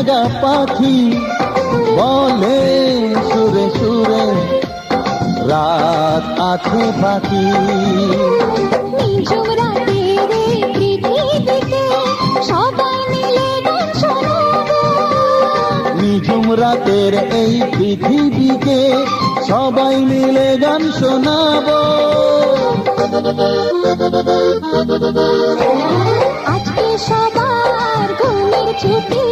জাগা পাখি বলে সুরে সুরে রাত আছে বাকি। নিঝুম রাতের এই পৃথিবীতে সবাই মিলে গান শোনাবো। নিঝুম রাতের এই পৃথিবীকে সবাই মিলে গান শোনাবো। আজকে সবার ঘুমের ছুটি